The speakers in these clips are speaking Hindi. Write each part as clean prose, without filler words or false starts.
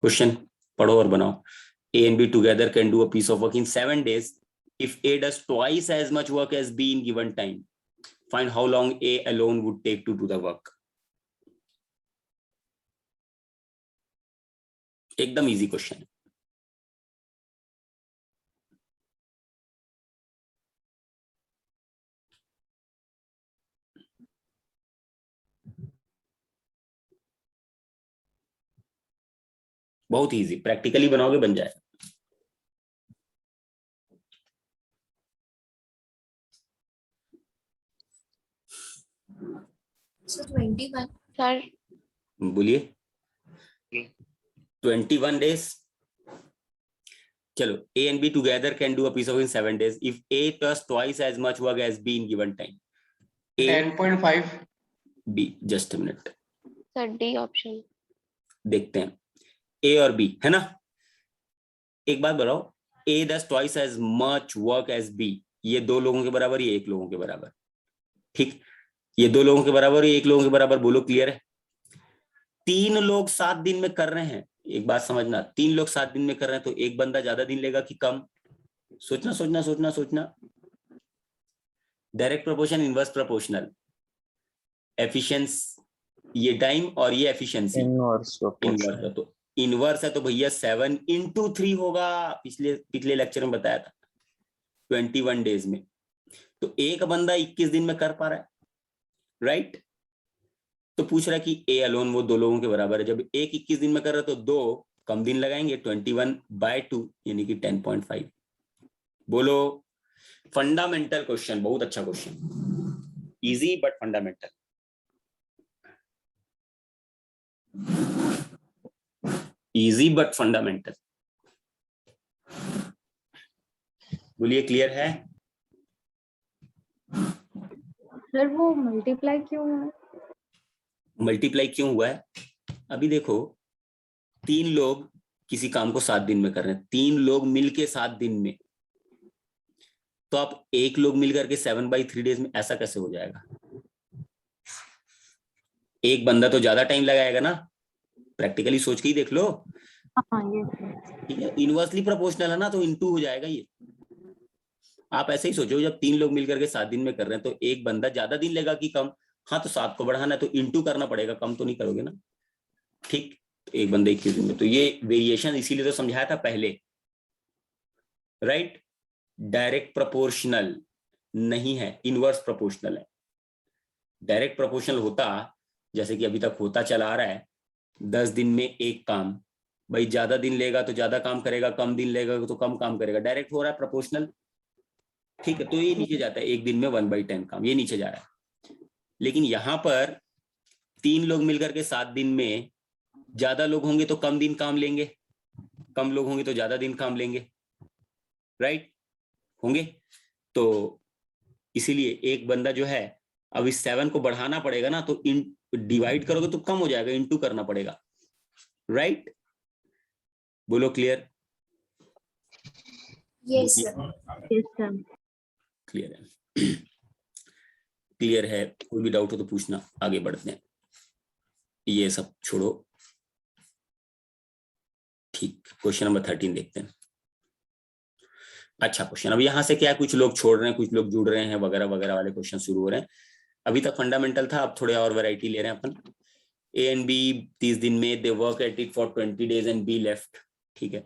क्वेश्चन पढ़ो और बनाओ। A and B together can do a piece of work in 7 days if A does twice as much work as B in given time. Find how long A alone would take to do the work. एकदम इजी क्वेश्चन है। बहुत इजी, प्रैक्टिकली बनाओगे बन जाएगा। सर बोलिए। 21 days। चलो, A and B together can do a piece of work in 7 days if A does twice as much work as B in given time. A 10.5 B, just a minute, sir D option. देखते हैं A और B है ना। एक बात बताओ, A does twice as much work as B, ये दो लोगों के बराबर, ये एक लोगों के बराबर। ठीक, ये दो लोगों के बराबर, ये एक लोगों के बराबर। बोलो क्लियर है। 3 लोग 7 दिन में कर रहे हैं। एक बात समझना, 3 लोग 7 दिन में कर रहे हैं तो एक बंदा ज्यादा दिन लेगा कि कम? सोचना सोचना सोचना सोचना। Direct proportion, inverse proportional, efficiency, ये टाइम और ये एफिशिएंसी इनवर्स इनवर्स है। तो इनवर्स है तो भैया 7 into 3 होगा। पिछले लेक्चर में बताया था 21 डेज में। तो एक बंदा 21 दिन में कर पा रहा है, राइट। तो पूछ रहा है कि ए अलोन वो दो लोगों के बराबर है। जब एक 21 दिन में कर रहा है तो दो कम दिन लगाएंगे, 21/2 यानी कि 10.5। बोलो। फंडामेंटल क्वेश्चन, बहुत अच्छा question, easy but fundamental. Easy but fundamental. बोलिए क्लियर है। सर वो मल्टीप्लाई क्यों है? मल्टीप्लाई क्यों हुआ है? अभी देखो, 3 लोग किसी काम को 7 दिन में कर रहे हैं, 3 लोग मिलके 7 दिन में, तो आप एक लोग मिलकर के 7/3 डेज में ऐसा कैसे हो जाएगा? एक बंदा तो ज्यादा टाइम लगाएगा ना। प्रैक्टिकली सोच के ही देख लो। हाँ ये ठीक है, इनवर्सली प्रोपोर्शनल है ना, तो इनटू हो जाएगा ये। आप ऐसे ही सोचो, जब 3 लोग मिलकर के 7 दिन में कर रहे हैं तो एक बंदा ज्यादा दिन लेगा कि कम? हाँ, तो 7 को बढ़ाना है तो इंटू करना पड़ेगा, कम तो नहीं करोगे ना। ठीक, तो एक बंदे 21 दिन में, तो ये वेरिएशन इसीलिए तो समझाया था पहले, राइट। डायरेक्ट प्रोपोर्शनल नहीं है, इनवर्स प्रोपोर्शनल है। डायरेक्ट प्रोपोर्शनल होता, जैसे कि अभी तक होता चला आ रहा है, 10 दिन में एक काम, भाई ज्यादा दिन लेगा तो ज्यादा काम करेगा, कम दिन लेगा तो कम काम करेगा। डायरेक्ट हो रहा है प्रोपोर्शनल। ठीक है, तो ये नीचे जाता है, एक दिन में 1/10 काम, ये नीचे जा रहा है। लेकिन यहां पर 3 लोग मिलकर के 7 दिन में, ज्यादा लोग होंगे तो कम दिन काम लेंगे, कम लोग होंगे तो ज्यादा दिन काम लेंगे, राइट होंगे। तो इसीलिए एक बंदा जो है, अब इस 7 को बढ़ाना पड़ेगा ना, तो डिवाइड करोगे तो कम हो जाएगा, इंटू करना पड़ेगा, राइट। बोलो क्लियर। Yes sir. क्लियर है। क्लियर है। कोई भी डाउट हो तो पूछना, आगे बढ़ते हैं। ये सब छोड़ो। ठीक, क्वेश्चन नंबर 13 देखते हैं। अच्छा क्वेश्चन। अब यहाँ से क्या, कुछ लोग छोड़ रहे हैं, कुछ लोग जुड़ रहे हैं, वगैरह वगैरह वाले क्वेश्चन शुरू हो रहे हैं। अभी तक फंडामेंटल था, अब थोड़े और वैरायटी ले रहे हैं अपन। ए एंड बी 30 दिन में, they work at it for 20 days and be left. ठीक है,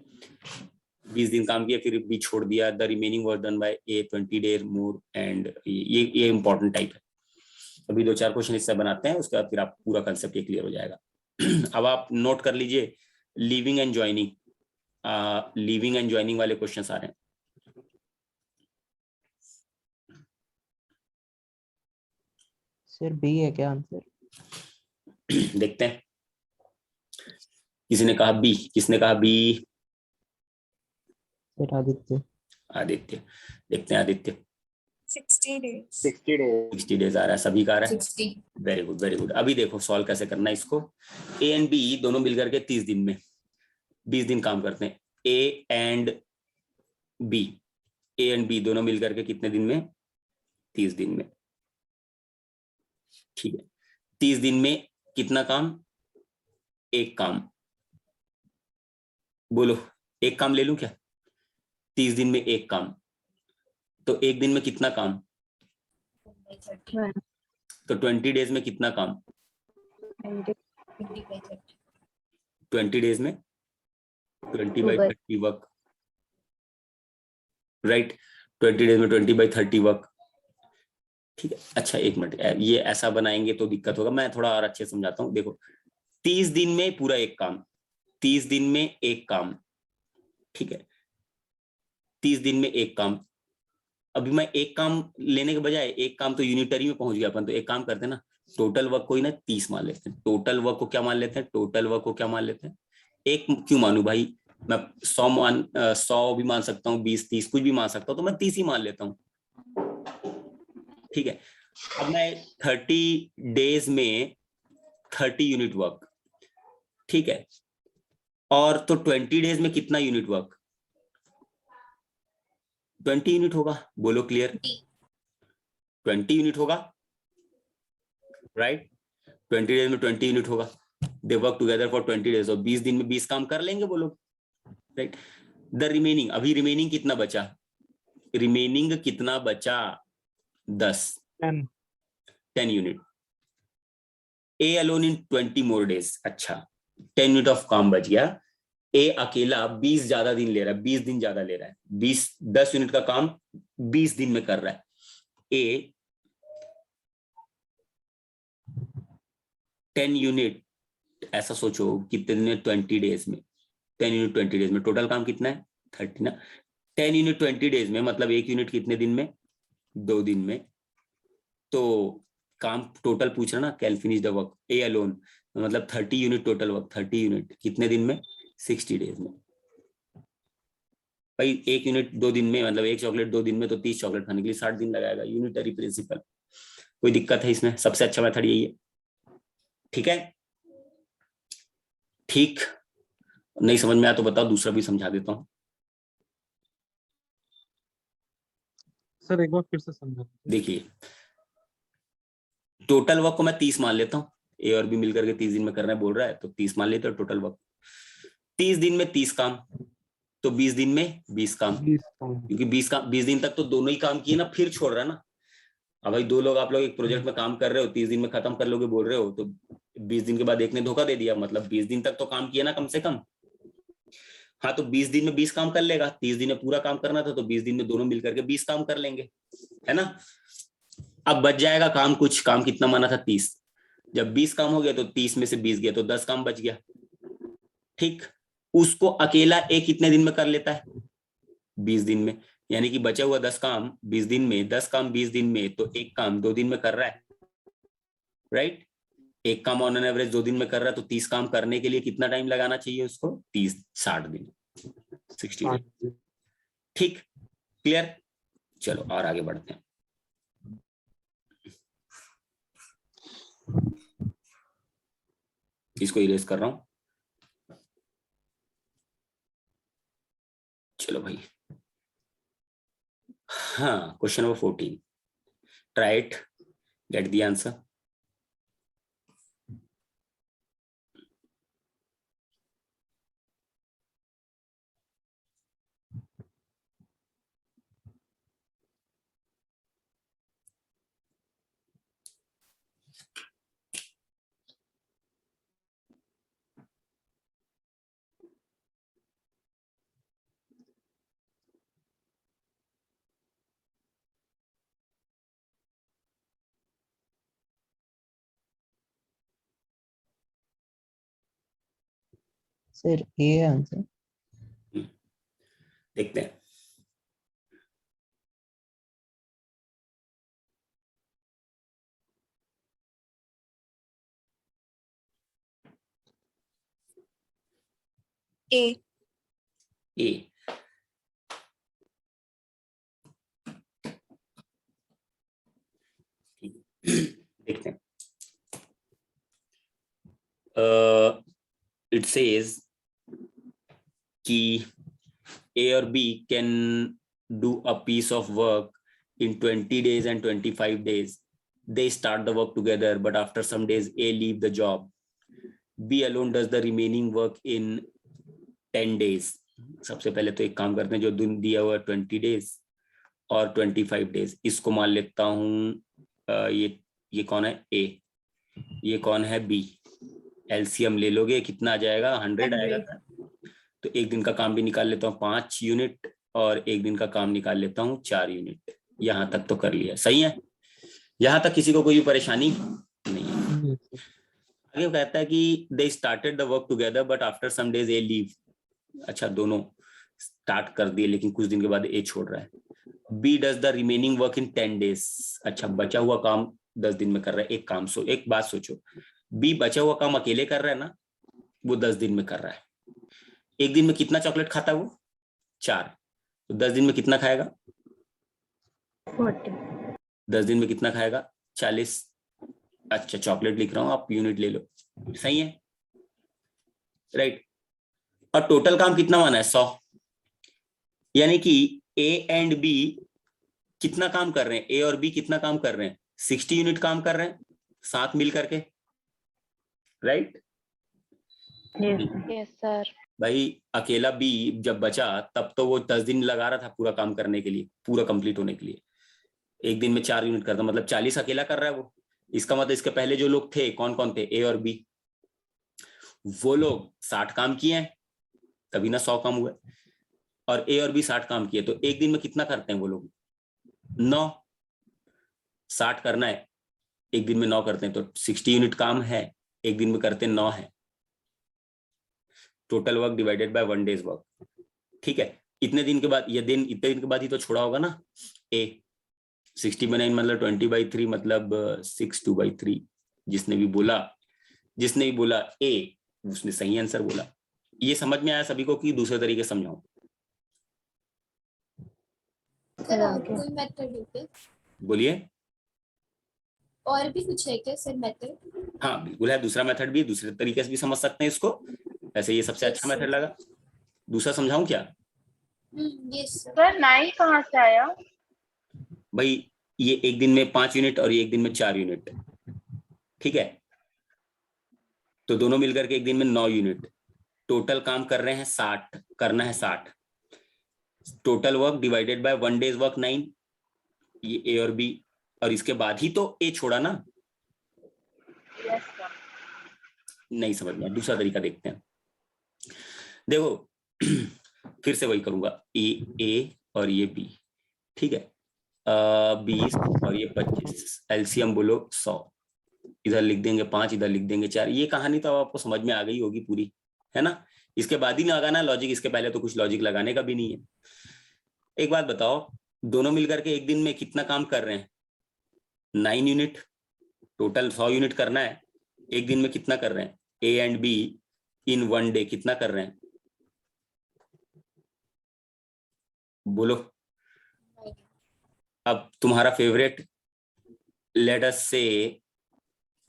20 दिन काम किया फिर बी छोड़ दिया। The remaining work done by A 20 days more and ये इंपॉर्टेंट टाइप है। अभी 2-4 क्वेश्चन इससे बनाते हैं, उसके बाद फिर आप पूरा कंसेप्ट ये क्लियर हो जाएगा। अब आप नोट कर लीजिए, living and joining, living and joining वाले क्वेश्चन आ रहे हैं। सर बी है क्या आंसर? देखते हैं। किसी ने कहा बी, किसने कहा बी? सर आदित्य। आदित्य। देखते हैं आदित्य। 60 days 60 डेज आ रहा है, सभी का आ रहा है। 60 वेरी गुड वेरी गुड। अभी देखो सॉल्व कैसे करना है इसको। ए एंड बी दोनों मिलकर के 30 दिन में 20 दिन काम करते हैं। ए एंड बी दोनों मिलकर के कितने दिन में? 30 दिन में। ठीक है, 30 दिन में कितना काम? एक काम। बोलो, एक काम ले लूं क्या? 30 दिन में एक काम, तो एक दिन में कितना काम? 12, तो 20 डेज में कितना काम? 20, 20 डेज में 20 2 by by 30 work, right? 20 days में 20 बाई 30 वर्क, ठीक है। अच्छा एक मिनट, ये ऐसा बनाएंगे तो दिक्कत होगा, मैं थोड़ा और अच्छे समझाता हूँ। देखो 30 दिन में पूरा एक काम, 30 दिन में एक काम, ठीक है, 30 दिन में एक काम। अभी मैं एक काम लेने के बजाय, एक काम तो यूनिटरी में पहुंच गया अपन, तो एक काम करते हैं ना, टोटल वर्क को ही ना 30 मान लेते हैं। टोटल वर्क को क्या मान लेते हैं? टोटल वर्क को क्या मान लेते हैं? एक क्यों मानू भाई? मैं 100 भी मान सकता हूँ, 20 30 कुछ भी मान सकता हूँ, तो मैं 30 ही मान लेता हूँ, ठीक है। अब मैं 30 डेज में 30 यूनिट वर्क, ठीक है, और तो 20 डेज में कितना यूनिट वर्क? 20 यूनिट होगा, बोलो क्लियर? 20 यूनिट होगा, राइट? 20 डेज में 20 यूनिट होगा, they work together for 20 days, और 20 दिन में 20 काम कर लेंगे वो लोग, राइट? द रिमेनिंग, अभी रिमेनिंग कितना बचा? रिमेनिंग कितना बचा? 10 unit. A alone in 20 more days, अच्छा 10 यूनिट ऑफ काम बच गया। ए अकेला 20 ज्यादा दिन ले रहा है, 20 दिन ज्यादा ले रहा है, 10 यूनिट का काम 20 दिन में कर रहा है। ए 10 यूनिट, ऐसा सोचो कितने दिन में? 20 डेज में 10 यूनिट 20 डेज में, टोटल काम कितना है? 30 ना। 10 यूनिट 20 डेज में मतलब एक यूनिट कितने दिन में? 2 दिन में। तो काम टोटल पूछ रहा ना, can finish the work A alone, मतलब 30 यूनिट टोटल वर्क, 30 यूनिट कितने दिन में? 60 डेज में। भाई एक यूनिट 2 दिन में, मतलब एक चॉकलेट 2 दिन में, तो 30 चॉकलेट खाने के लिए 60 दिन लगाएगा, यूनिटरी प्रिंसिपल। कोई दिक्कत है इसमें? सबसे अच्छा मेथड यही है, ठीक है। ठीक, नहीं समझ में आया तो बताओ, दूसरा भी समझा देता हूँ। सर एक बार फिर से समझा। देखिए टोटल वर्क को मैं 30 मान लेता हूँ, ए और बी मिलकर के 30 दिन में करना है बोल रहा है, तो 30 मान लेते हैं टोटल वर्क। 30 दिन में 30 काम, तो 20 दिन में 20 काम, क्योंकि 20 दिन तक तो दोनों ही काम किए ना, फिर छोड़ रहा है ना। अब भाई दो लोग, आप लोग एक प्रोजेक्ट में काम कर रहे हो, 30 दिन में खत्म कर लोगे बोल रहे हो, तो 20 दिन के बाद एक ने धोखा दे दिया, मतलब 20 दिन तक तो काम किया ना कम से कम। हाँ तो 20 दिन में 20 काम कर लेगा, 30 दिन में पूरा काम करना था, तो 20 दिन में दोनों मिलकर के 20 काम कर लेंगे, है ना। अब बच जाएगा काम, कुछ काम कितना माना था? 30। जब 20 काम हो गया तो 30 में से 20 गया, तो 10 काम बच गया, ठीक। उसको अकेला एक कितने दिन में कर लेता है? 20 दिन में, यानी कि बचा हुआ 10 काम 20 दिन में, 10 काम 20 दिन में, तो एक काम 2 दिन में कर रहा है, राइट। एक काम ऑन एन एवरेज 2 दिन में कर रहा है, तो 30 काम करने के लिए कितना टाइम लगाना चाहिए उसको? 60 दिन, 60 डेज, ठीक, क्लियर। चलो और आगे बढ़ते हैं। इसको इरेज कर रहा हूं, चलो भाई। हाँ, question number 14, try it, get the answer. Sir A है आंसर। देखते हैं। A. ए, देखते हैं। इट सेज कि A or B can do a piece of work in 20 days and 25 days. They start the work together, but after some days A leave the job. B alone does the remaining work in 10 days. सबसे पहले तो एक काम करते हैं, जो दिन दिया हुआ 20 डेज और 25 डेज, इसको मान लेता हूं ये कौन है ए, ये कौन है बी। एलसीएम ले लोगे कितना आ जाएगा, 100 आएगा। तो एक दिन का काम भी निकाल लेता हूँ 5 यूनिट और एक दिन का काम निकाल लेता हूँ 4 यूनिट। यहां तक तो कर लिया, सही है। यहां तक किसी को कोई परेशानी नहीं है। नहीं सर। आगे कहता है कि they started the work together but after some days A leave. अच्छा, दोनों स्टार्ट कर दिए लेकिन कुछ दिन के बाद ए छोड़ रहा है। B does the remaining work in 10 days. अच्छा, बचा हुआ काम 10 दिन में कर रहा है एक काम। एक बात सोचो, बी बचा हुआ काम अकेले कर रहा है ना, वो 10 दिन में कर रहा है। एक दिन में कितना चॉकलेट खाता है वो, 4। तो 10 दिन में कितना खाएगा, 10 दिन में कितना खाएगा, 40। अच्छा, चॉकलेट लिख रहा हूं, आप यूनिट ले लो, सही है, राइट। और टोटल काम कितना माना है, 100। यानी कि ए एंड बी कितना काम कर रहे हैं, ए और बी कितना काम कर रहे हैं, 60 यूनिट काम कर रहे हैं साथ मिल करके, राइट। Yes sir. भाई अकेला बी जब बचा तब तो वो 10 दिन लगा रहा था पूरा काम करने के लिए, पूरा कंप्लीट होने के लिए। एक दिन में 4 यूनिट करता, मतलब 40 अकेला कर रहा है वो। इसका मतलब इसके पहले जो लोग थे कौन कौन थे, ए और बी, वो लोग 60 काम किए हैं तभी ना 100 काम हुआ। और ए और बी 60 काम किए, तो एक दिन में कितना करते हैं वो लोग, 9। 60 करना है, एक दिन में 9 करते हैं, तो 60 यूनिट काम है, एक दिन में करते 9 है। Total work divided by 1 days work, ठीक है। इतने दिन के बाद, ये दिन इतने दिन के बाद ही तो छोड़ा होगा ना ए। 60/9 मतलब 20/3 मतलब 6/2/3। जिसने भी बोला ए, उसने सही आंसर बोला। ये समझ में आया सभी को कि दूसरे तरीके से समझाऊं, सर और कोई मेथड है क्या? बोलिए। और भी कुछ है क्या सर मेथड? हाँ बिल्कुल है, दूसरा मेथड भी, दूसरे तरीके से भी समझ सकते हैं इसको। ऐसे ये सबसे अच्छा मेथड लगा। दूसरा समझाऊं क्या, यस सर। सर 9 कहाँ से आया? भाई ये एक दिन में 5 यूनिट और ये एक दिन में 4 यूनिट, ठीक है। तो दोनों मिलकर के एक दिन में 9 यूनिट। टोटल काम कर रहे हैं 60, करना है 60। Total work divided by 1 days work 9, ये ए और बी। और इसके बाद ही तो ए छोड़ा ना। Yes sir. नहीं समझ में, दूसरा तरीका देखते हैं। देखो फिर से वही करूंगा, ए और ये बी, ठीक है। 20 और ये 25, एलसीएम बोलो 100। इधर लिख देंगे 5, इधर लिख देंगे 4। ये कहानी तो आपको समझ में आ गई होगी पूरी, है ना। इसके बाद ही लगाना लॉजिक, इसके पहले तो कुछ लॉजिक लगाने का भी नहीं है। एक बात बताओ, दोनों मिलकर के एक दिन में कितना काम कर रहे हैं, 9 यूनिट। टोटल 100 यूनिट करना है, एक दिन में कितना कर रहे हैं, A and be in 1 day कितना कर रहे हैं, बोलो। अब तुम्हारा फेवरेट, लेट अस से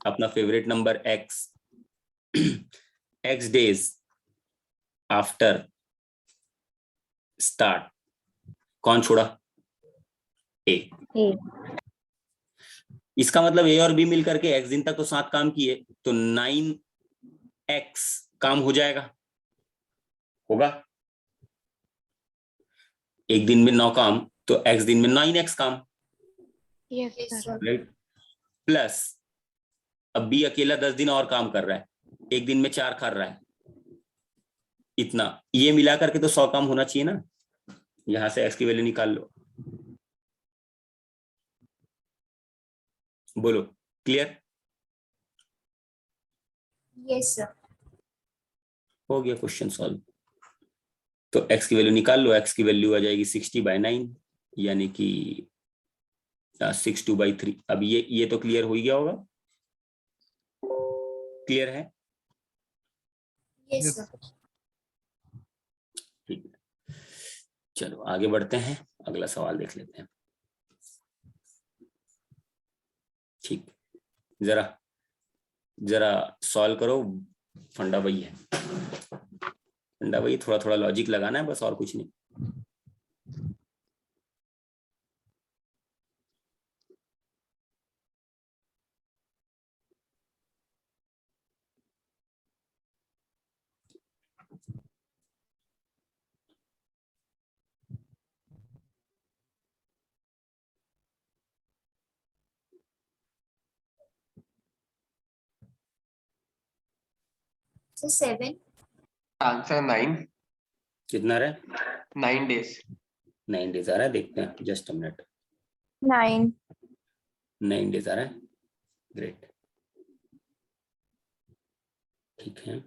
अपना favourite number x, x days after start, कौन छोड़ा, ए। इसका मतलब ए और बी मिलकर के x दिन तक तो 7 काम किए, तो 9x काम हो जाएगा, होगा। एक दिन में 9 काम, तो x दिन में 9x काम, यस सर। राइट। प्लस अब बी अकेला 10 दिन और काम कर रहा है, एक दिन में 4 कर रहा है, इतना। ये मिला करके तो 100 काम होना चाहिए ना। यहां से x की वैल्यू निकाल लो, बोलो, क्लियर। Yes sir. हो गया क्वेश्चन सॉल्व। तो x की वैल्यू निकाल लो, x की वैल्यू आ जाएगी 60/9, यानी कि 6/2/3। अब ये तो क्लियर हो ही गया होगा, क्लियर है, यस सर। ठीक है। चलो आगे बढ़ते हैं, अगला सवाल देख लेते हैं। ठीक, जरा जरा सॉल्व करो। फंडा वही है, फंडा वही, थोड़ा थोड़ा लॉजिक लगाना है बस, और कुछ नहीं। So 7. आंसर 9 कितना रहा है? 9 days. 9 days आ रहा है, देखते हैं, जस्ट अ मिनट। 9. 9 days आ रहा है, ग्रेट, ठीक है।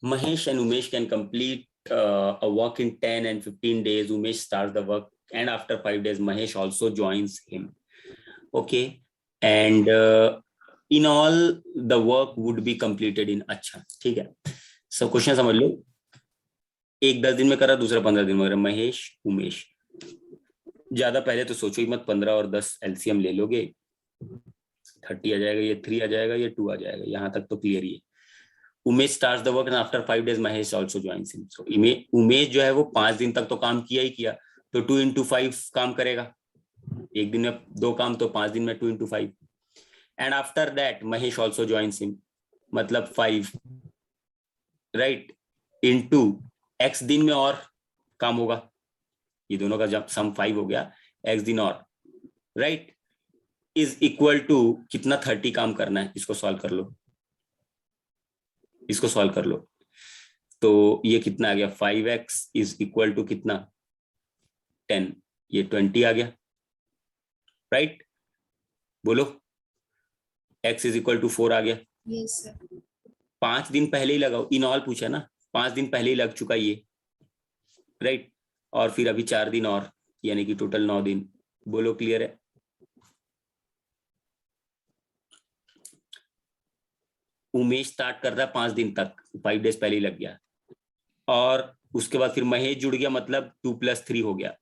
Mahesh and Umesh can complete a work in 10 and 15 days. Umesh starts the work, and after 5 days, Mahesh also joins him. Okay, and in all, the work would be completed in अच्छा, ठीक है। सब क्वेश्चन समझ लो। एक 10 दिन में करा, दूसरा 15 दिन में करा। महेश उमेश, ज्यादा पहले तो सोचो ही मत, 15 और 10 एलसीएम ले लोगे, 30 आ जाएगा, ये 3 आ जाएगा, ये 2 आ जाएगा, यहाँ तक तो क्लियर ही है। Umesh starts the work and after 5 days Mahesh also joins him. So Umesh जो है वो 5 दिन तक तो काम किया ही किया, तो 2 into 5 काम करेगा। एक दिन में 2 काम, तो 5 दिन में 2 into 5। And after that Mahesh also joins him, मतलब 5 राइट इनटू x दिन में और काम होगा, ये दोनों का जब सम 5 हो गया, x दिन और राइट इज इक्वल टू कितना, 30 काम करना है। इसको सॉल्व कर लो, इसको सॉल्व कर लो, तो ये कितना आ गया, 5x इज इक्वल टू कितना, 10, ये 20 आ गया राइट। बोलो, x इज इक्वल टू 4 आ गया। Yes sir. 5 दिन पहले ही लगाओ, इन ऑल पूछा ना, 5 दिन पहले ही लग चुका ये राइट, और फिर अभी 4 दिन और, यानी कि टोटल 9 दिन। बोलो क्लियर है? उमेश स्टार्ट कर रहा है 5 दिन तक, 5 days पहले ही लग गया, और उसके बाद फिर महेश जुड़ गया, मतलब 2 + 3 हो गया।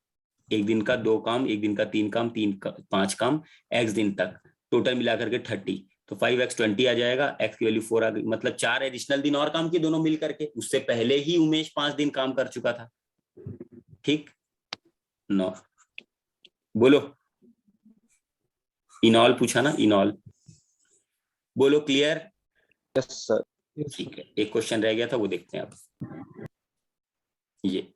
एक दिन का 2 काम, एक दिन का 3 काम, 5 काम, x दिन तक, टोटल मिलाकर के 30, तो 5x 20 आ जाएगा, x की वैल्यू 4 आ गई, मतलब 4 एडिशनल दिन और काम किए दोनों मिल करके। उससे पहले ही उमेश 5 दिन काम कर चुका था, ठीक। 9 बोलो, इन ऑल पूछा ना, इन ऑल। बोलो क्लियर? Yes sir. ठीक है, एक क्वेश्चन रह गया था, वो देखते हैं अब। ये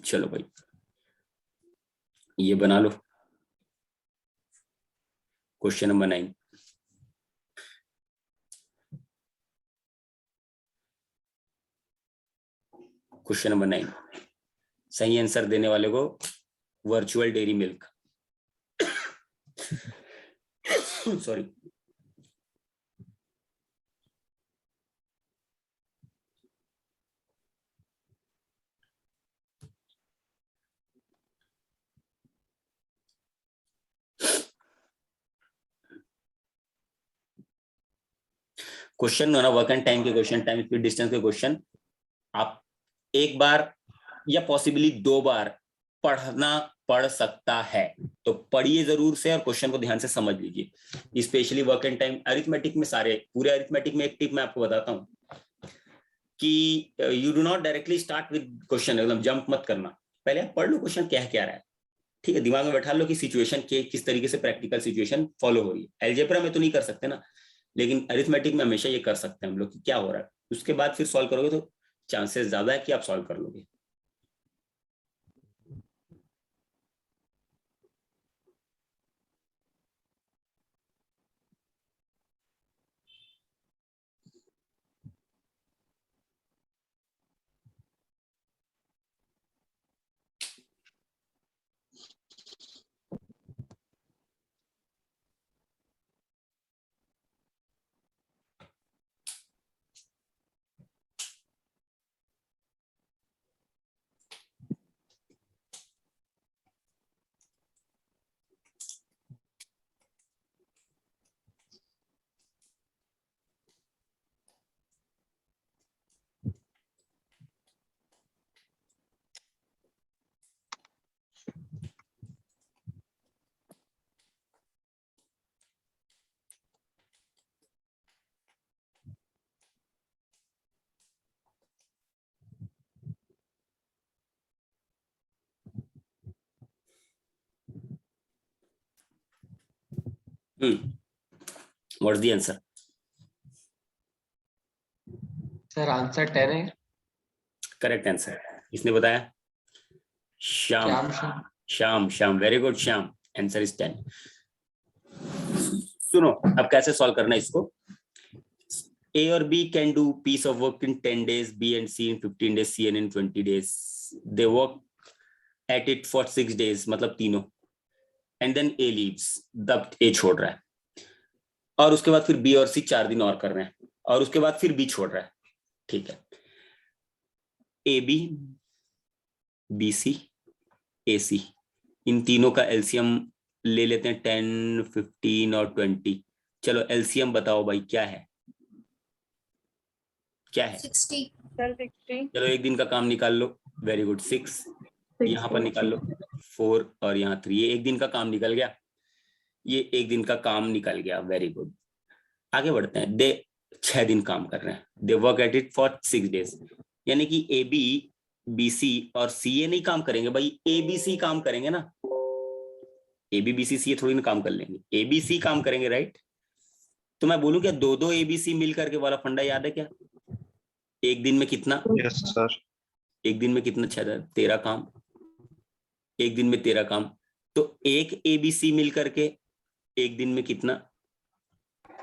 चलो भाई, ये बना लो, क्वेश्चन नंबर 9। क्वेश्चन नंबर 9, सही आंसर देने वाले को virtual dairy milk sorry. Question ना वर्क एंड टाइम के क्वेश्चन, टाइम स्पीड डिस्टेंस के क्वेश्चन आप एक बार या पॉसिबली 2 बार पढ़ना पढ़ सकता है, तो पढ़िए जरूर से और क्वेश्चन को ध्यान से समझ लीजिए। Specially work and time, arithmetic में, सारे पूरे अरिथमेटिक में एक टिप मैं आपको बताता हूँ कि you do not directly start with question, एकदम जंप मत करना, पहले आप पढ़ लो क्वेश्चन क्या क्या रहा है, ठीक है। दिमाग में बैठा लो कि सिचुएशन के किस तरीके से प्रैक्टिकल सिचुएशन फॉलो हो रही है। अलजेब्रा में तो नहीं कर सकते ना, लेकिन अरिथमेटिक में हमेशा ये कर सकते हैं हम लोग कि क्या हो रहा है, उसके बाद फिर सॉल्व करोगे तो चांसेस ज्यादा है कि आप सॉल्व कर लोगे। What's the answer? Sir answer 10 है। करेक्ट आंसर, किसने बताया? Shyam. Shyam. Shyam, Shyam, very good Shyam, answer is 10। सुनो अब कैसे सॉल्व करना है इसको। A और B can do piece of work in 10 days, B and C in 15 days, C and in 20 days. They work at it for 6 days, मतलब तीनों। And then A leaves, तब A छोड़ रहा है, और उसके बाद फिर B और C 4 दिन और कर रहे हैं, और उसके बाद फिर B छोड़ रहा है। ठीक है, AB, BC, AC, इन तीनों का एलसीएम ले लेते हैं 10, 15 और 20। चलो एलसीएम बताओ भाई क्या है, क्या है? 60 सर 60। चलो एक दिन का काम निकाल लो, वेरी गुड। 6 यहाँ पर निकाल लो, 4 और यहाँ 3, ये एक दिन का काम निकल गया, ये एक दिन का काम निकल गया, वेरी गुड। आगे बढ़ते हैं। दे 6 दिन काम कर रहे हैं, they work at it for 6 days, यानी कि ए बी, बी सी और सी ए नहीं काम करेंगे भाई, ए बी सी काम करेंगे ना। ए बी बी सी सी थोड़ी ना काम कर लेंगे, ए बी सी काम करेंगे, राइट। तो मैं बोलूं क्या दो ए बी सी मिल करके वाला फंडा याद है क्या? एक दिन में कितना? Yes sir. एक दिन में कितना? 13 काम, एक दिन में 13 काम। तो एक ए बी सी मिल करके एक दिन में कितना?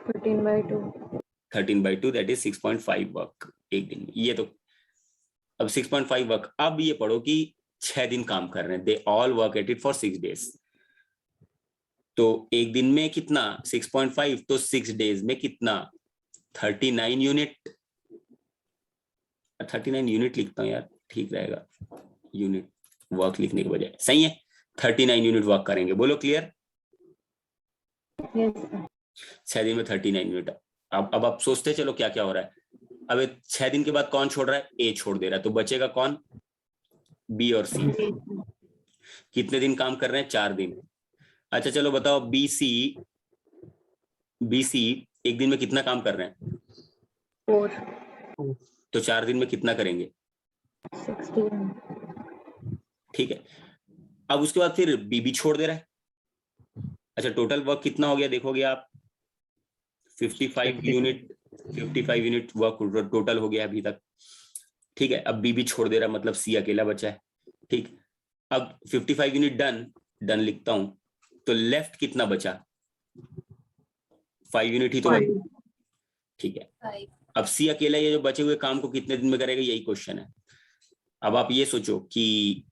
13/2। 13/2 दैट इज 6.5 वर्क एक दिन में। ये तो अब 6.5 वर्क, अब ये पढ़ो कि 6 दिन काम कर रहे हैं, they all work at it for 6 days. तो एक दिन में कितना? 6.5, तो 6 डेज में कितना? 39 यूनिट। 39 यूनिट लिखता हूँ यार, ठीक रहेगा, यूनिट वर्क लिखने के बजाय, सही है। 39 यूनिट वर्क करेंगे, बोलो क्लियर? Yes sir. 6 दिन में 39 यूनिट। अब आप सोचते चलो क्या क्या हो रहा है। अब 6 दिन के बाद कौन छोड़ रहा है? ए छोड़ दे रहा है, तो बचेगा कौन? बी और सी। कितने दिन काम कर रहे हैं? 4 दिन। अच्छा चलो बताओ, बी सी एक दिन में कितना काम कर रहे हैं? 4। तो 4 दिन में कितना करेंगे? 16। ठीक है, अब उसके बाद फिर बी भी छोड़ दे रहा है। अच्छा टोटल वर्क कितना हो गया देखोगे आप? 55 यूनिट, 55 यूनिट वर्क टोटल हो गया अभी तक। ठीक है, अब बी भी छोड़ दे रहा है, मतलब सी अकेला बचा है। ठीक, अब 55 यूनिट डन लिखता हूं, तो लेफ्ट कितना बचा? 5 यूनिट ही तो बचा। ठीक है, 5 अब सी अकेला ये जो बचे हुए काम को कितने दिन में करेगा, यही क्वेश्चन है। अब आप ये सोचो कि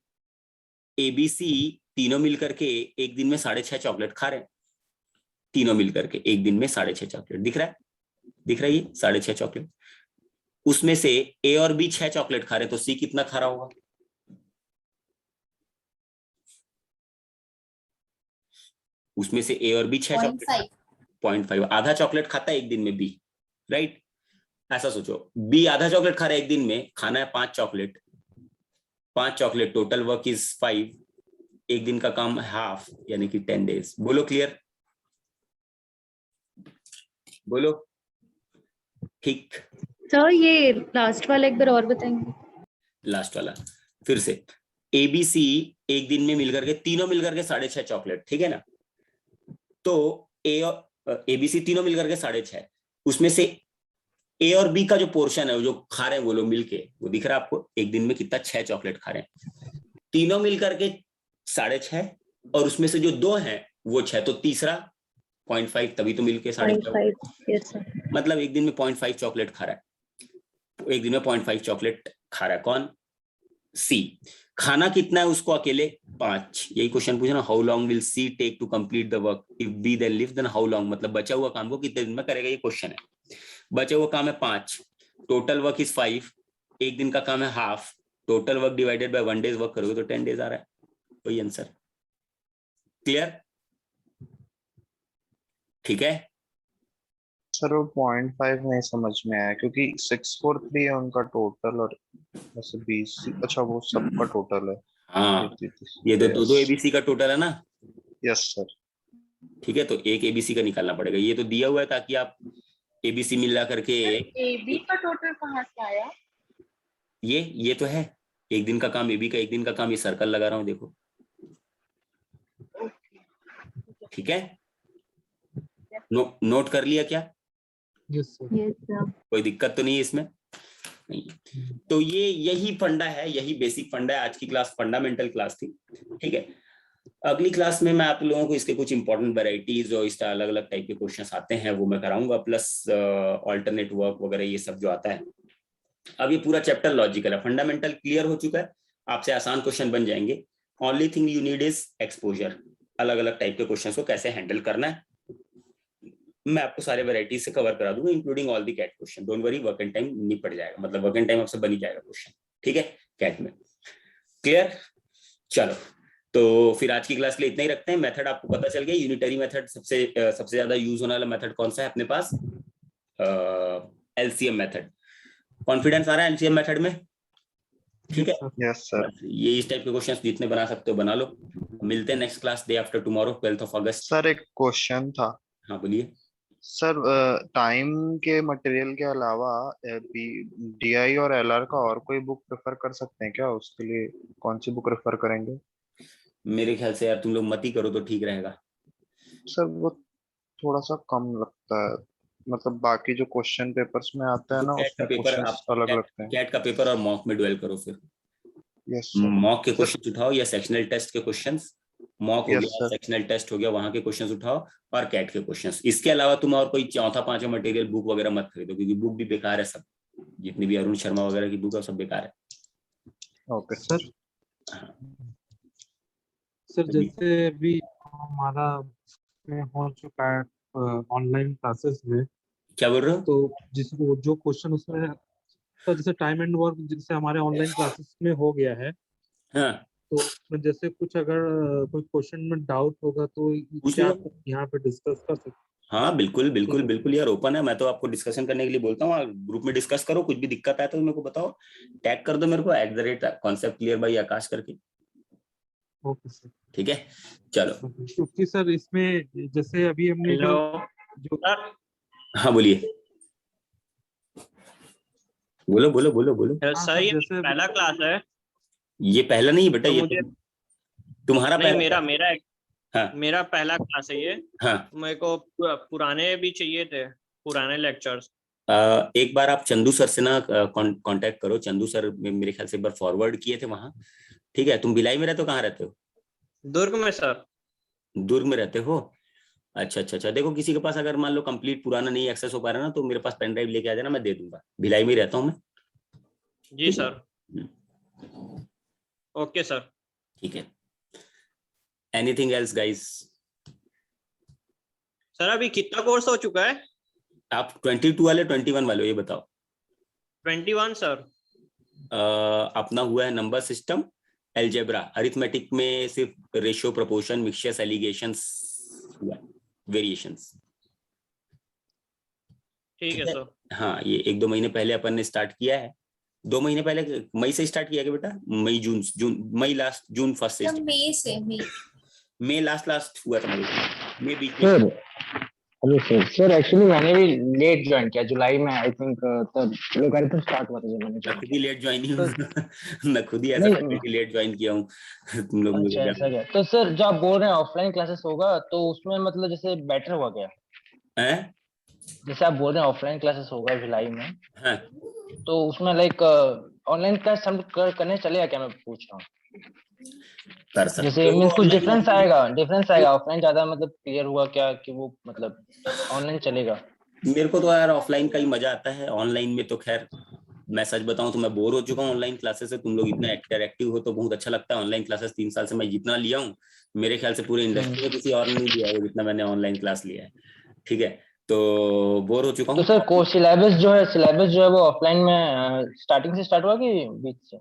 एबीसी तीनों मिलकर के एक दिन में 6.5 चॉकलेट खा रहे हैं, तीनों मिलकर के एक दिन में 6.5 चॉकलेट। दिख रहा है? दिख रहा है ये 6.5 चॉकलेट। उसमें से ए और बी 6 चॉकलेट खा रहे हैं, तो सी कितना खा रहा होगा? उसमें से ए और बी 6 चॉकलेट, 0.5, आधा चॉकलेट खाता है एक दिन में बी, राइट। ऐसा सोचो, बी आधा चॉकलेट खा रहा है एक दिन में, खाना है 5 chocolate, 5 chocolate, total work is 5, एक दिन का काम हाफ, यानी कि 10 डेज। बोलो क्लियर? बोलो ठीक। सर ये लास्ट वाला एक बार और बताएंगे? लास्ट वाला फिर से, एबीसी एक दिन में मिलकर के तीनों मिलकर के 6.5 चॉकलेट, ठीक है ना। तो ए और एबीसी तीनों मिलकर के 6.5, उसमें से ए और बी का जो पोर्शन है, वो जो खा रहे हैं वो लोग मिलके, वो दिख रहा है आपको, एक दिन में कितना? 6 चॉकलेट खा रहे हैं, तीनों मिलकर के 6.5, और उसमें से जो 2 हैं वो 6, तो तीसरा 0.5, तभी तो मिलके 6.5। Yes sir. मतलब एक दिन में 0.5 चॉकलेट खा रहा है, एक दिन में 0.5 चॉकलेट खा रहा है कौन? सी। खाना कितना है उसको अकेले? 5। यही क्वेश्चन पूछना, how long will C take to complete the work if B then leave, then how long, मतलब बचा हुआ काम को कितने दिन में करेगा, ये क्वेश्चन है। बचा हुआ काम है 5, टोटल वर्क इज 5, एक दिन का काम है half, total work divided by 1 days work करोगे तो 10 डेज आ रहा है, वही आंसर। क्लियर? ठीक है सर वो 0.5 नहीं समझ में आया, क्योंकि 643 है उनका टोटल, और वैसे 20, अच्छा वो सबका टोटल है। हाँ, ये तो 2 एबीसी का टोटल है ना। Yes sir. ठीक है, तो एक एबीसी का निकालना पड़ेगा, ये तो दिया हुआ है ताकि आप एबीसी मिला करके। एबी का टोटल कहाँ से आया? ये तो है, एक दिन का काम एबी का, एक दिन का काम, ये सर्कल लगा रहा हूं देखो। ठीक है, नोट कर लिया क्या? Yes sir. Yes sir. कोई दिक्कत तो नहीं है इसमें? नहीं। तो ये यही फंडा है, यही बेसिक फंडा है। आज की क्लास फंडामेंटल क्लास थी, ठीक है। अगली क्लास में मैं आप लोगों को इसके कुछ इंपॉर्टेंट वैरायटीज और इस अलग अलग टाइप के क्वेश्चंस आते हैं वो मैं कराऊंगा, प्लस ऑल्टरनेट वर्क वगैरह ये सब जो आता है। अब ये पूरा चैप्टर लॉजिकल है, फंडामेंटल क्लियर हो चुका है, आपसे आसान क्वेश्चन बन जाएंगे। Only thing you need is exposure, अलग अलग टाइप के क्वेश्चन को कैसे हैंडल करना है मैं आपको सारे वैरायटीज से कवर करा दूंगा, including all the CAT question. Don't worry, work and time निपट जाएगा, मतलब वर्क एंड टाइम आपसे बन ही जाएगा क्वेश्चन, ठीक है, कैट में। क्लियर? चलो, तो फिर आज की क्लास के लिए इतना ही रखते हैं। मेथड आपको पता चल गया, यूनिटरी मेथड सबसे ज्यादा यूज होने वाला मेथड कौन सा है अपने पास? LCM method. कॉन्फिडेंस आ रहा है एलसीएम मेथड में? ठीक है, यस सर। ये इस टाइप के क्वेश्चंस जितने बना सकते हो बना लो। मिलते हैं next class day after tomorrow 12 अगस्त। सर एक क्वेश्चन था हाँ बोलिए। सर, टाइम के मटेरियल के अलावा डीआई और एलआर का और कोई बुक प्रेफर कर सकते हैं क्या? उसके लिए कौन सी बुक रेफर करेंगे? मेरे ख्याल से यार तुम लोग मत ही करो तो ठीक रहेगा। सर वो थोड़ा सा कम लगता है, मतलब बाकी जो क्वेश्चन पेपर्स में आता है तो ना कैट का उसमें पेपर क्वेश्चंस अलग लगते हैं। कैट का पेपर और मॉक में डुएल करो फिर। Yes sir. मॉक के क्वेश्चन उठाओ या सेक्शनल टेस्ट के क्वेश्चंस, मॉक हो यस गया, सर। सेक्शनल टेस्ट हो गया, वहां के क्वेश्चंस उठाओ और कैट के क्वेश्चंस। इसके अलावा तुम और कोई चौथा पांचवा मटेरियल बुक वगैरह मत खरीदो, क्योंकि बुक भी बेकार है सब, जितनी भी अरुण शर्मा वगैरह की बुक है सब बेकार है। Okay sir. सर जैसे अभी हमारा में हो चुका है ऑनलाइन क्लासेस में, क्या बोल रहे हो? तो जिसको जो क्वेश्चन उसमें सर जैसे टाइम एंड वर्क जैसे हमारे ऑनलाइन क्लासेस में हो गया है, हाँ तो उसमें जैसे कुछ अगर कोई क्वेश्चन में डाउट होगा तो पूछ क्या लो। आप यहाँ पे डिस्कस कर सकते हाँ बिल्कुल बिल्कुल हैं? बिल्कुल यार, ओपन है। मैं तो आपको डिस्कशन करने के लिए बोलता हूँ, ग्रुप में डिस्कस करो, कुछ भी दिक्कत आए तो मेरे को बताओ, टैग कर दो मेरे को @concept clear by आकाश करके। Okay sir. ठीक है, चलो। क्योंकि सर इसमें जैसे अभी हमने जो हाँ बोलिए, बोलो बोलो बोलो बोलो। हाँ सर ये जैसे पहला क्लास है ये पहला नहीं है बेटा, तो ये मुझे तुम्हारा नहीं, पहला। मेरा हाँ मेरा पहला क्लास है ये। हाँ। मेरे को पुराने भी चाहिए थे, पुराने लेक्चर्स। एक बार आप चंदू सर से ना कांटेक्ट करो। चंदू सर मेरे ख्याल से एक बार फॉरवर्ड किए थे वहां। ठीक है, तुम भिलाई में रहते हो? कहाँ रहते हो? दुर्ग में सर। दुर्ग में रहते हो? अच्छा अच्छा अच्छा। देखो किसी के पास अगर मान लो कंप्लीट पुराना नहीं एक्सेस हो पा रहा ना, तो मेरे पास पेन ड्राइव लेके आ जाना, मैं दे दूंगा। भिलाई में रहता हूँ मैं। जी सर। Okay sir. ठीक है। Anything else guys? सर अभी कितना कोर्स हो चुका है? आप 22 वाले 21 वाले हो, ये बताओ। 21 सर। अपना हुआ है नंबर सिस्टम, अलजेब्रा, अरिथमेटिक में सिर्फ रेशियो, प्रोपोर्शन, मिक्सचर्स, एलिगेशंस हुआ, वेरिएशंस। ठीक है सर। हाँ, ये 1-2 महीने पहले अपन ने स्टार्ट किया है। 2 महीने पहले मई से स्टार्ट किया क्या बेटा? मई मई लास्ट, जून फर्स्ट से मतलब मई से मई लास्ट हुआ था, मई बीच सर में। Hello sir. सर एक्चुअली मैंने भी लेट ज्वाइन किया जुलाई में, आई थिंक तब लोगारिथम स्टार्ट हुआ था जब मैंने मैं ज्वाइन खुद ही लेट ज्वाइन ही हूँ। मैं खुद ही नहीं, ऐसा लेट ज्वाइन किया हूँ। तुम लोग मुझे अच्छा क्या ऐसा क्या? तो सर जो आप बोल रहे हैं ऑफलाइन क्लासेस होगा तो उसमें मतलब जैसे बेटर हुआ क्या? हैं? जैसे आप बोल रहे हैं ऑफलाइन क्लासेस होगा जुलाई में, हाँ तो उसमें लाइक ऑनलाइन क्लास हम करने चलेगा क्या, मैं पूछ रहा हूँ? कर सकते जैसे हो मीन्स कुछ ऑनलाइन। डिफरेंस आएगा ऑफलाइन ज्यादा मतलब क्लियर हुआ क्या कि वो मतलब ऑनलाइन चलेगा? मेरे को तो यार ऑफलाइन का ही मजा आता है, ऑनलाइन में तो खैर मैं सच बताऊं तो मैं बोर हो चुका हूँ ऑनलाइन क्लासेस से। तुम लोग इतना इंटरेक्टिव हो तो बहुत अच्छा लगता है। ऑनलाइन क्लासेस 3 साल से मैं जितना लिया हूँ, मेरे ख्याल से पूरे इंडस्ट्री में किसी और ने नहीं लिया है जितना मैंने ऑनलाइन क्लास लिया है। ठीक है, तो बोर हो चुका तो हूँ। सर को सिलेबस जो है वो ऑफलाइन में स्टार्टिंग से स्टार्ट हुआ कि बीच से?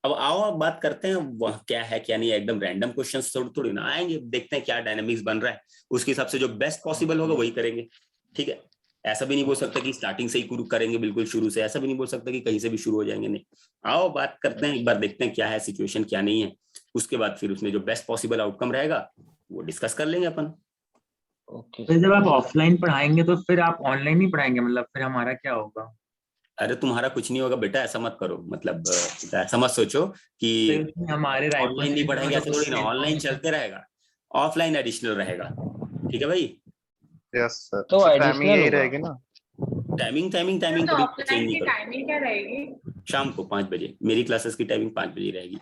अब आओ, अब बात करते हैं वह क्या है क्या नहीं है। एकदम रैंडम क्वेश्चंस थोड़ी थोड़ी ना आएंगे, देखते हैं क्या डायनामिक्स बन रहा है, उसके हिसाब से जो बेस्ट पॉसिबल होगा वही करेंगे। ठीक है, ऐसा भी नहीं बोल सकता कि स्टार्टिंग से ही करेंगे बिल्कुल शुरू से, ऐसा भी नहीं बोल सकता कि कहीं से भी शुरू हो जाएंगे, नहीं। आओ बात करते हैं, एक बार देखते हैं क्या है सिचुएशन क्या नहीं है, उसके बाद फिर उसमें जो बेस्ट पॉसिबल आउटकम रहेगा वो डिस्कस कर लेंगे अपन। ओके तो जब आप ऑफलाइन पढ़ाएंगे तो फिर आप ऑनलाइन ही पढ़ाएंगे, मतलब फिर हमारा क्या होगा? अरे तुम्हारा कुछ नहीं होगा बेटा, ऐसा मत करो, मतलब ऐसा मत सोचो कि तो इसमें हमारे रायपुर ऑनलाइन नहीं से पढ़ेंगे, ऐसा थोड़ी ना। तो ऑनलाइन चलते रहेगा, ऑफलाइन एडिशनल रहेगा। ठीक है भाई? Yes sir. तो टाइमिंग एडिशनल यही होगा। रहेगी ना? टाइमिंग कभी चेंज ऑफलाइन नहीं की करो। टाइमिंग क्या रहेगी? शाम को 5 बजे मेरी क्लासेस की टाइमिंग 5 बजे रहेगी।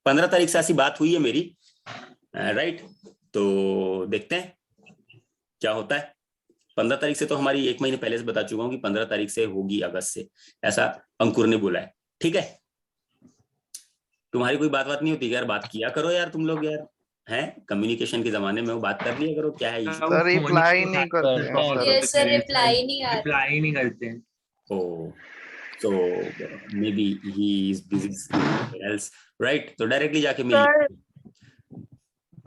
15 तारीख से ऐसी बात हुई है मेरी, राइट। तो देखते हैं क्या होता है। 15 तारीख से तो हमारी 1 महीने पहले से बता चुका हूँ कि 15 तारीख से होगी अगस्त से, ऐसा अंकुर ने बोला है। ठीक है, तुम्हारी कोई बात नहीं होती यार, बात किया करो यार तुम लोग यार, हैं कम्युनिकेशन के जमाने में वो बात कर लिया करो, क्या है इशू। सर रिप्लाई नहीं करते हैं सर। यस सर, रिप्लाई नहीं आ रहा। रिप्लाई नहीं करते हैं। Oh, so maybe he is busy somewhere else, right? तो डायरेक्टली जाके मिल।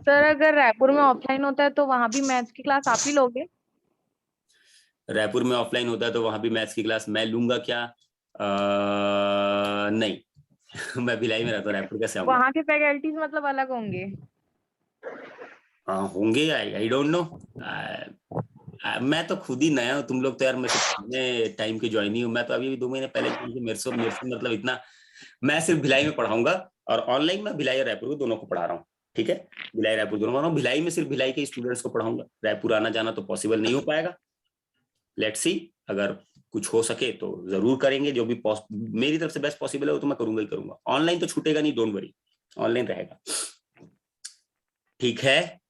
सर अगर रायपुर में ऑफलाइन होता है तो वहां भी मैथ्स की क्लास आप ही लोगे? रायपुर में ऑफलाइन होता है तो वहां भी मैथ्स की क्लास मैं लूंगा क्या? नहीं मैं भिलाई में रहता हूँ, रायपुर कैसे आऊंगा? वहां के फैकल्टीज मतलब अलग होंगे? होंगे, आई डोंट नो। मैं तो खुद ही नया हूँ, तुम लोग तो यार मैं कितने टाइम के ज्वाइन ही हूँ, मैं तो अभी 2 महीने पहले मेरे से मतलब इतना, मैं सिर्फ भिलाई में पढ़ाऊंगा और ऑनलाइन में भिलाई और रायपुर को दोनों को पढ़ा रहा हूँ। ठीक है, भिलाई रायपुर दोनों पढ़ा रहा हूँ। भिलाई में सिर्फ भिलाई के स्टूडेंट्स को पढ़ाऊंगा, रायपुर आना जाना तो पॉसिबल नहीं हो पाएगा। लेट्स सी, अगर कुछ हो सके तो जरूर करेंगे, जो भी मेरी तरफ से बेस्ट पॉसिबल है वो तो मैं करूंगा ही करूंगा। ऑनलाइन तो छूटेगा नहीं, डोंट वरी, ऑनलाइन रहेगा। ठीक है,